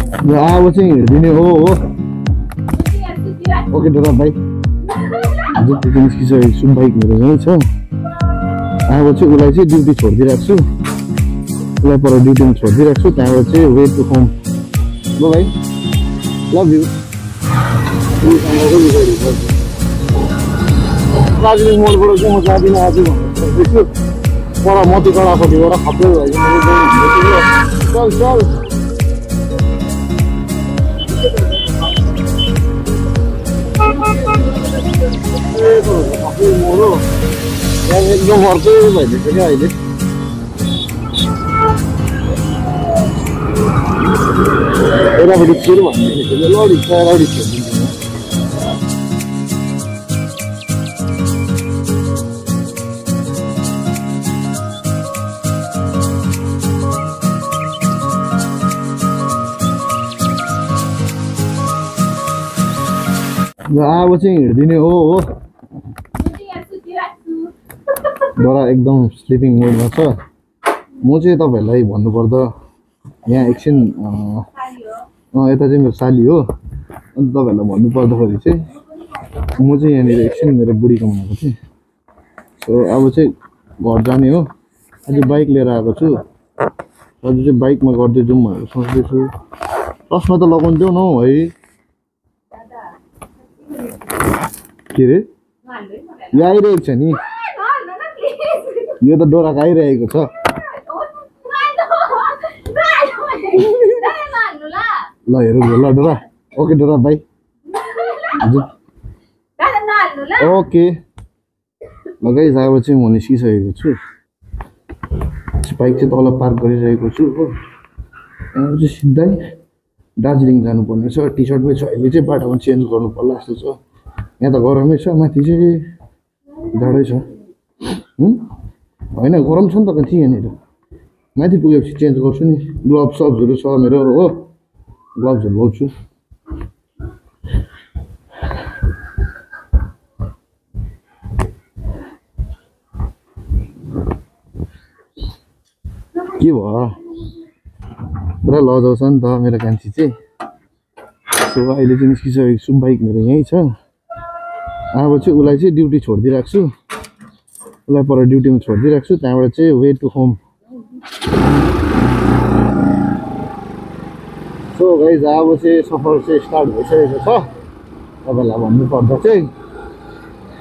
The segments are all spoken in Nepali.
अब चाहिँ हिँड्दिने हो ओके डरा भाइ जति चाहिँ निस्किसकेको छु बाइक मेरो यहीँ छ अब चाहिँ उसलाई चाहिँ ड्युटी छोडिदिइरहेको छु उसलाई पर ड्युटीमा छोडिदिइरहेको छु त्यहाँबाट चाहिँ वे टु होम ल भाइ लभ यु दार्जिलिङ मोडबाट चाहिँ म जाँदिनँ आज भन्दैछु पर मती कडापट्टिबाट खप्दै भयो चल चल मोडो एकदम अर्कै भइदिन्छ क्या अहिले एउटापट्टि सुरु भनिदिएको लडी लडी छोडिदिन्छ अब चाहिँ हिँड्दिने हो डरा एकदम स्लिपिङ मोडमा छ म चाहिँ तपाईँहरूलाई भन्नुपर्दा यहाँ एकछिन यता चाहिँ मेरो साली हो अन्त तपाईँहरूलाई भन्नुपर्दाखेरि चाहिँ म चाहिँ यहाँनिर एकछिन मेरो बुढीको बनाएको थिएँ सो अब चाहिँ घर जाने हो आज बाइक लिएर आएको छु आज चाहिँ बाइकमा गर्दै जाउँ भनेर सोच्दैछु चस्मा त लगाउँदैनौ न हौ है के अरे यो आइरहेको छ नि यो त डोराको आइरहेको छ ल हेरौँ ल डोरा ओके डोरा भाइ ओके ल गाइस अब चाहिँ म निस्किसकेको छु बाइक चाहिँ तल पार्क गरिरहेको छु हो अब चाहिँ सिधै दार्जिलिङ जानुपर्ने छ टी सर्टमै छ अहिले चाहिँ बाटोमा चेन्ज गर्नु पर्ला जस्तो छ यहाँ त गरमै छ माथि चाहिँ जाडै छ होइन गरम छ नि त कति यहाँनिर माथि पुगेपछि चेन्ज गर्छु नि ग्लोभ सब्सहरू छ मेरो हो ग्लोभ्सहरू लाउँछु के भयो पुरा लजाउँछ नि त मेरो कान्छी चाहिँ सो अहिले चाहिँ निस्किसकेको छु बाइक मेरो यहीँ छ अब चाहिँ उसलाई चाहिँ ड्युटी छोडिदिइरहेको छु उसलाई पर ड्युटीमा छोडिदिइरहेको छु त्यहाँबाट चाहिँ way to home so guys अब चाहिँ सफर चाहिँ स्टार्ट भइसकेको छ तपाईँलाई भन्नुपर्दा चाहिँ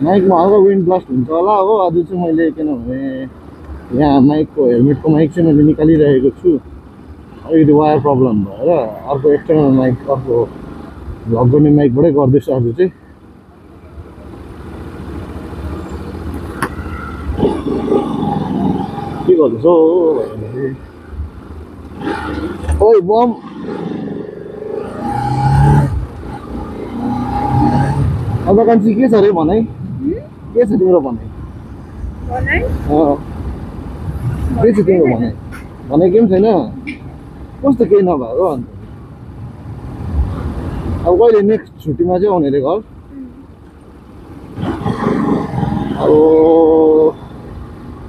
माइकमा हल्का विन्ड ब्लास्ट हुन्छ होला हो आज चाहिँ मैले किनभने यहाँ माइकको हेलमेटको माइक चाहिँ मैले निकालिरहेको छु अलिकति वायर प्रब्लम भएर अर्को एक्सटर्नल माइक अर्को भ्लग गर्ने माइकबाटै गर्दैछु आज चाहिँ के गर्दैछ ओइ बम अब कान्छी के छ अरे भनाइ के छ तिम्रो भनाइ के छ तिम्रो भनाइ केही पनि छैन कस्तो केही नभएको अन्त अब कहिले नेक्स्ट छुट्टीमा चाहिँ आउने अरे घर अब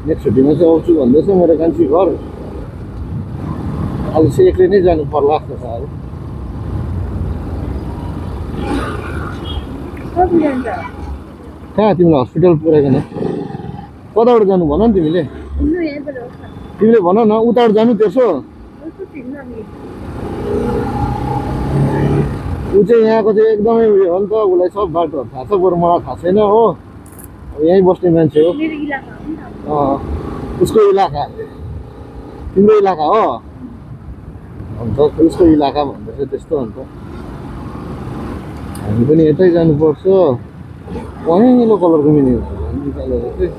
नेक्स्ट छुट्टीमा चाहिँ आउँछु भन्दैछ मेरो कान्छी घर अब चाहिँ एक्लै नै जानु पर्ला जस्तो छ अब कहाँ तिमीलाई हस्पिटल पुऱ्याएको न कताबाट जानु भन नि तिमीले भन न उताबाट जानु त्यसो ऊ चाहिँ यहाँको चाहिँ एकदमै उयो हो नि त उसलाई सब बाटोहरू थाहा छ बरु मलाई थाहा छैन हो यहीँ बस्ने मान्छे हो उसको इलाका तिम्रो इलाका हो अन्त उसको इलाका भन्दैछ त्यस्तो अन्त हामी पनि यतै जानुपर्छ पहेँलो कलरको मिनी निकालेर चाहिँ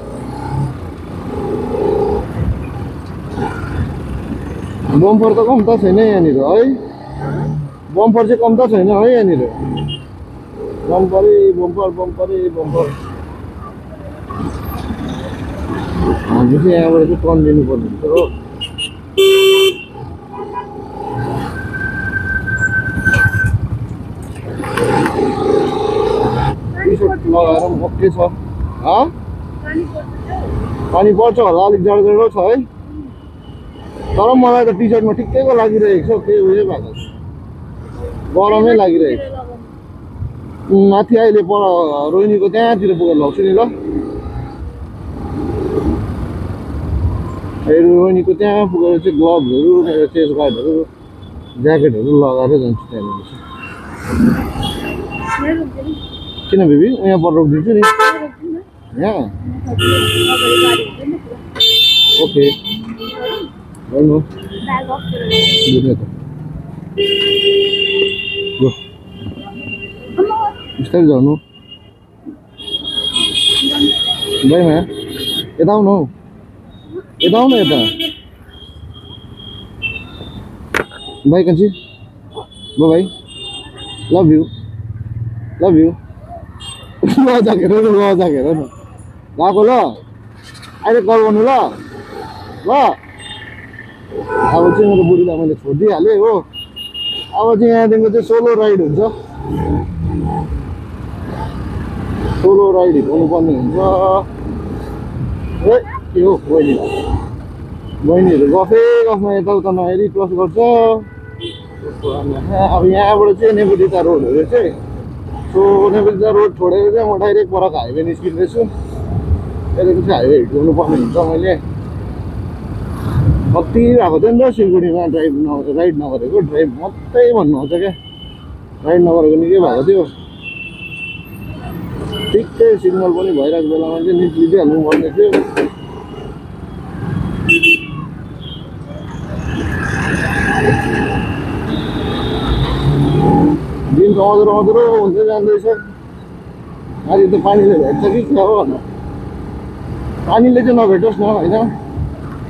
बम्पर त कम त छैन यहाँनिर है बम्पर चाहिँ कम त छैन है यहाँनिर बम्परै बम्पर हामी चाहिँ यहाँबाट चाहिँ टर्न लिनुपर्ने हुन्छ हो टी सर्ट लगाएर पनि ओके छ पानी पर्छ होला अलिक जाडो छ है तर मलाई त टी सर्टमा ठिक्कैको लागिरहेको छ केही उयो भएको छ गरमै लागिरहेको छ। माथि अहिले पर रोहिणीको त्यहाँतिर पुगेर लग्छु नि ल। रोहिणीको त्यहाँ पुगेर चाहिँ ग्लोभ्सहरू मेरो चेस्ट गार्डहरू ज्याकेटहरू लगाएर जान्छु त्यहाँनिर चाहिँ। किन बेबी यहाँ पर रोकिदिन्छु नि यहाँ। ओके गर्नु बिस्तारै झर्नु भाइमा यता आउनु हौ यता आउनु यता भाइ कान्छी ल भाइ लभ यु लजाक हेर न लजाक हेर न गएको ल अहिले कल गर्नु ल अब चाहिँ मेरो बुढीलाई मैले छोडिदिइहालेँ हो। अब चाहिँ यहाँदेखिको चाहिँ सोलो राइड हुन्छ, सोलो राइड हिँड्नु पर्ने हुन्छ। के हो बहिनीहरू गफमा यताउता नहेरी क्रस गर्छ। अब यहाँबाट चाहिँ नेपुटिता रोडहरू चाहिँ सो नेपुटिता रोड छोडेर चाहिँ म डाइरेक्ट परको हाइवे निस्किँदैछु। त्यहाँदेखि चाहिँ हाइवे हिट गर्नुपर्ने हुन्छ। मैले कति भएको थियो नि त सिलगढीमा राइड नगरेको, ड्राइभ मात्रै भन्नुहुन्छ क्या, राइड नगरेको निकै भएको थियो। ठिकै सिग्नल पनि भइरहेको बेलामा चाहिँ निस्किदिइहाल्नु पर्ने थियो। दिन त अधुरो अधुरो हुँदै जाँदैछ। आज त पानीले भेट्छ कि क्या हो भन, पानीले चाहिँ नभेटोस् न होइन।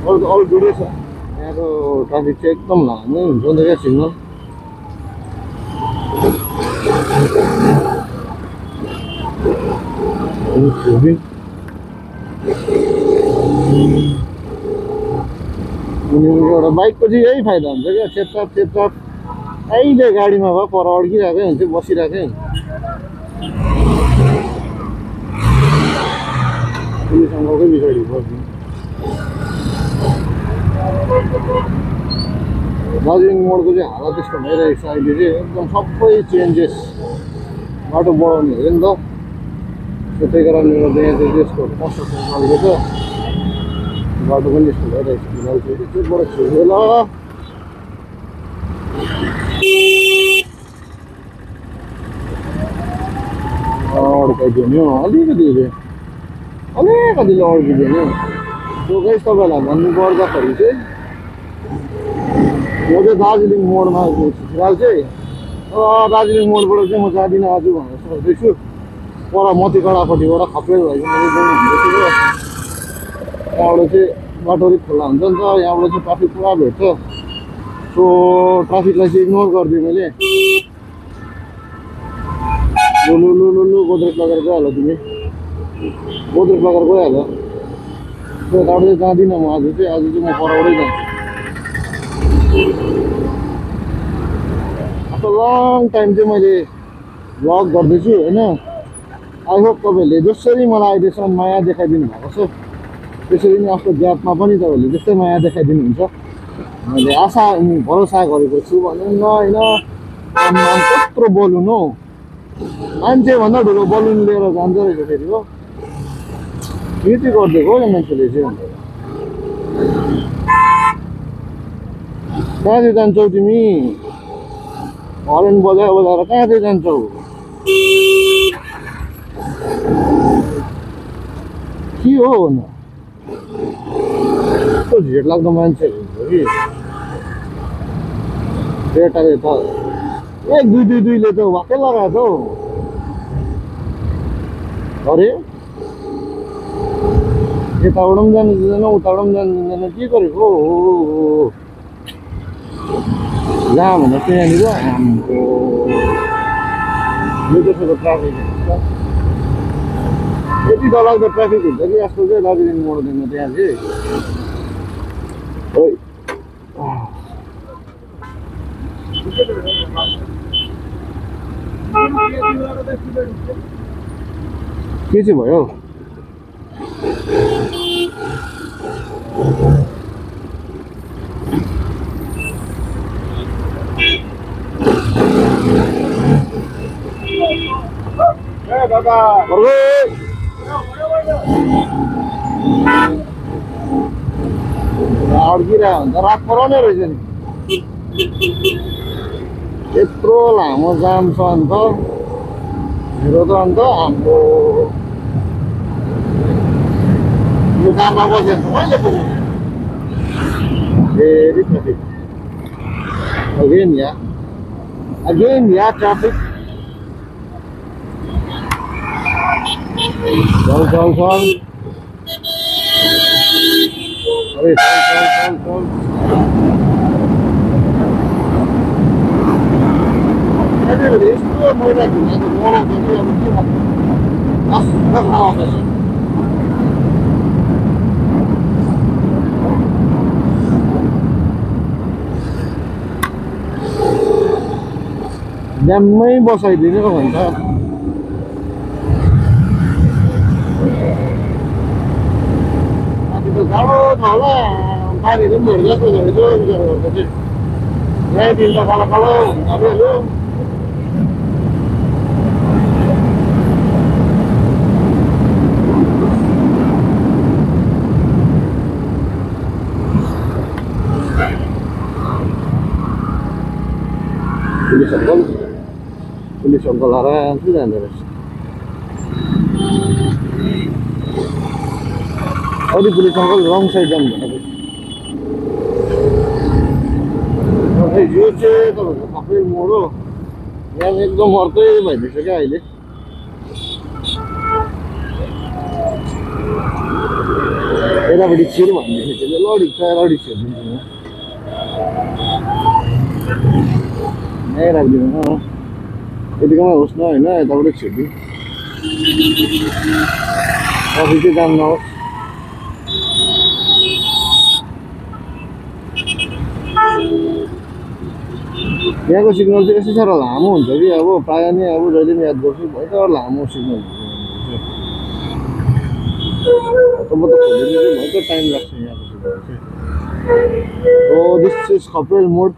अरू त अरू दुरै छ, यहाँको ट्राफिक चाहिँ एकदम लामै हुन्छ नि त क्या सिग्नल। एउटा बाइकको चाहिँ यही फाइदा हुन्छ क्या, चेपचाप अहिले गाडीमा भयो पर अड्किरहेकै हुन्छ, बसिरहेकै हुन्छ। पुलिस अङ्कलकै पछाडि बस्नु। दार्जिलिङ मोडको चाहिँ हालत त्यस्तो भइरहेको छ अहिले चाहिँ, एकदम सबै चेन्जेस। बाटो बढाउने हेऱ्यो नि त, त्यही कारणले गर्दा यहाँ चाहिँ त्यसको कन्स्ट्रक्सन चलेको छ। बाटो पनि यस्तो भइरहेको छ फिलहाल चाहिँ, त्योबाट छिर्यो ल। अड्काइदियो नि हौ अलिकति अड्किदियो नि। त्यो गाइस तपाईँलाई भन्नुपर्दाखेरि चाहिँ म चाहिँ दार्जिलिङ मोडमा फिलहाल चाहिँ दार्जिलिङ मोडबाट चाहिँ म जाँदिनँ आज भनेर सोच्दैछु। पर मतिगडापट्टिबाट खप्रेल भएको मैले जानु हुँदैछु। त्यहाँबाट चाहिँ बाटो अलिक खुल्ला हुन्छ नि त, यहाँबाट चाहिँ ट्राफिक पुरा भेट्छ। सो ट्राफिकलाई चाहिँ इग्नोर गरिदिएँ मैले। लु गोद्रेज लगेर गइहाल तिमी, गोद्रेज लगेर गइहाल। त्यहाँबाट चाहिँ जाँदिनँ म आज चाहिँ म परबाटै जान्छु। आफ्टर लङ टाइम चाहिँ मैले भ्लग गर्दैछु होइन। आई होप तपाईँहरूले जसरी मलाई अहिलेसम्म माया देखाइदिनु भएको छ त्यसरी नै आफ्नो ग्यापमा पनि तपाईँहरूले त्यस्तै माया देखाइदिनुहुन्छ मैले आशा अनि भरोसा गरेको छु। भनौँ न होइन, कत्रो बलुन हौ, मान्छेभन्दा ठुलो बलुन लिएर जान्छ रहेछ फेरि हो। के चाहिँ गरिदिएको हो यो मान्छेले चाहिँ। कहाँ चाहिँ जान्छौ तिमी, हरेन बजाएर कहाँ चाहिँ जान्छौ। के हो भन, कस्तो झिट लाग्दो मान्छेहरू हुन्छ कि। केटाले त एक दुईले त वाक्कै लगाएको हौ। अरे यताबाट पनि जानु दिँदैन, उताबाट पनि जानु दिँदैन, के गरेको हो। जहाँ भन्दा चाहिँ यहाँनिर हाम्रो यो त्यसको ट्राफिक हुन्छ, यति डरलाग्दो ट्राफिक हुन्छ कि यस्तो चाहिँ दार्जिलिङ मोडदेखि त्यहाँ चाहिँ। के चाहिँ भयो अड्किरहेको हुन्छ रात पराउने रहेछ नि यत्रो लामो जाम छ अन्त मेरो त अन्त हाम्रो यो जाममा बसेर कहिले पुग्नु फेरि ट्राफिक again yeah traffic चल अरे चल यस्तो मैला घुमेको गरौँ पनि अब के भन्नु ड्याममै बसाइदिने हो भन्छ माथि त जाडो छ होला पानीहरू पनि भइरहेको चाहिँ ल्याइदिन्छ कालो कालो हुन्छ पुलिस अङ्कल आरामसे जाँदो रहेछ अरू पुलिस अङ्कल रङ साइड जानु भनेको यो चाहिँ तपाईँको कपिल मोड हो यहाँ एकदम अर्कै भइदिएछ क्या अहिले यतापट्टि छिर भनिदिएछ त्यसले लडिक छ लडिक छिरिदिन्छु म यहीँ राखिदिनु न यतिकोमा होस् न होइन यताबाट छिर्दिउँ ट्राफिक चाहिँ जाम नहोस् यहाँको सिग्नल चाहिँ यस्तो साह्रो लामो हुन्छ कि अब प्रायः नै अब जहिले पनि याद गर्छु भयङ्कर लामो सिग्नल तब त खोल्नु चाहिँ भयङ्कर टाइम लाग्छ यहाँको सिग्नल चाहिँ हो दिस इज कपिल मोड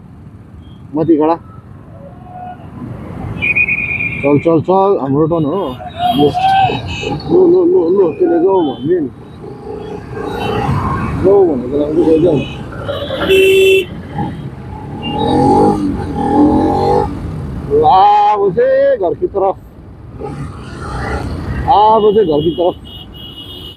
मतिगढा चल हाम्रो टर्न हो लो त्यसले जाऊ भन्दियो नि जाऊ भनेको लागि चाहिँ गइजाऊ अब चाहिँ घरकी तरफ